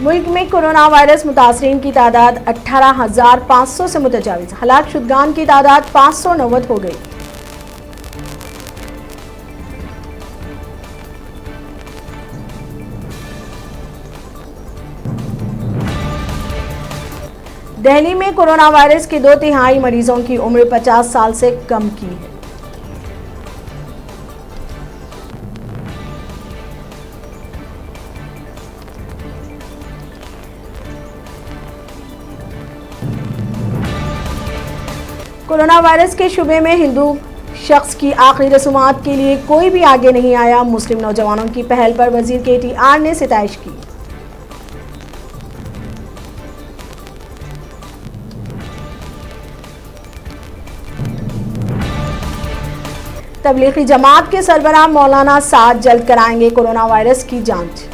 मुल्क में corona virus मुतासरीन की तादाद 18,500 से मुतजाविज, हलाक शुदगान की तादाद 590 हो गई। दिल्ली में कोरोना वायरस के 2/3 मरीजों की उम्र 50 साल से कम की है। कोरोना वायरस के शुबे में हिंदू शख्स की आखिरी रसूमात के लिए कोई भी आगे नहीं आया। मुस्लिम नौजवानों की पहल पर वजीर KTR ने सिताइश की। तबलीगी जमात के सरबराह मौलाना साद जल्द कराएंगे कोरोना वायरस की जांच।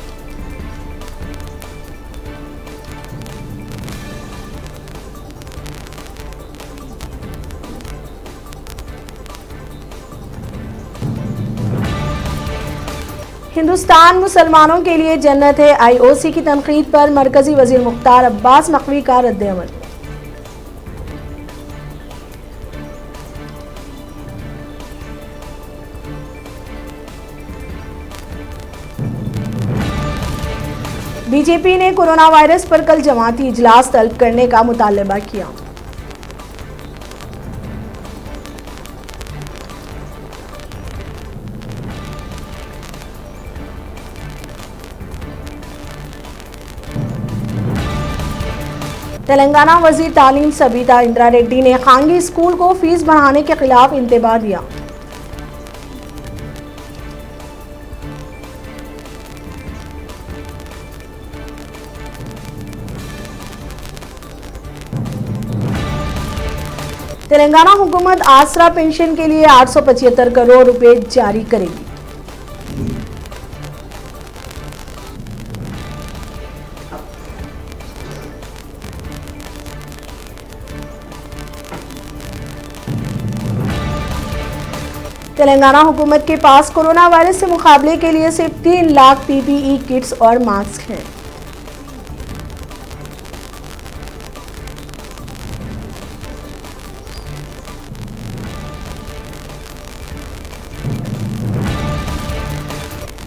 हिंदुस्तान मुसलमानों के लिए जन्नत है, IOC की तनकीद पर मरकजी वजीर मुख्तार अब्बास नकवी का रद्द-ए-अमल। BJP ने कोरोना वायरस पर कल जमाती इजलास तलब करने का मुतालबा किया। तेलंगाना वजीर तालीम सबीता इंदिरा रेड्डी ने खानगी स्कूल को फीस बढ़ाने के खिलाफ इंतबाह दिया। तेलंगाना हुकूमत आसरा पेंशन के लिए 875 करोड़ रुपए जारी करेगी। तेलंगाना हुकूमत के पास कोरोना वायरस से मुकाबले के लिए सिर्फ 3 लाख PPE किट्स और मास्क हैं।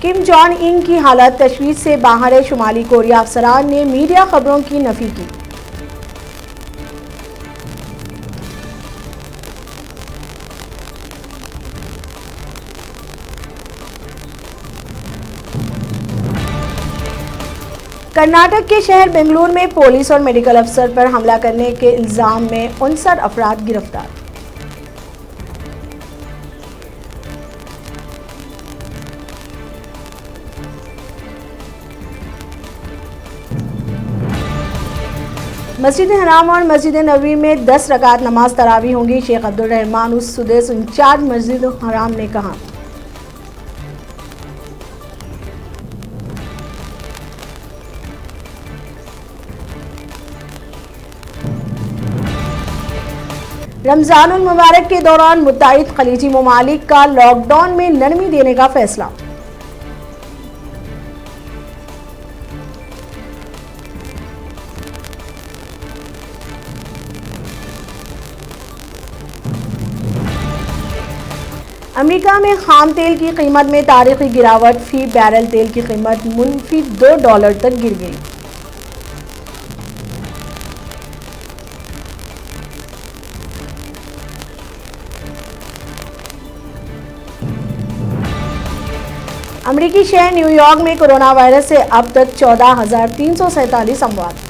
किम जॉन इन की हालत तशवीश से बाहर है। शुमाली कोरिया अफसरान ने मीडिया खबरों की नफी की। कर्नाटक के शहर बेंगलुरु में पुलिस और मेडिकल अफसर पर हमला करने के इल्जाम में 59 अफराद गिरफ्तार। मस्जिद हराम और मस्जिद नबवी में 10 रकात नमाज तरावी होंगी। शेख अब्दुल रहमान उस सुदेस इंचार्ज मस्जिद हराम ने कहा। रमजानुल मुबारक के दौरान मुत्ताहिद खलीजी ममालिक का लॉकडाउन में नरमी देने का फैसला। अमेरिका में खाम तेल की कीमत में तारीखी गिरावट, फी बैरल तेल की कीमत मुनफी $2 तक गिर गई। अमेरिकी शहर न्यूयॉर्क में कोरोना वायरस से अब तक 14,347 अमवात।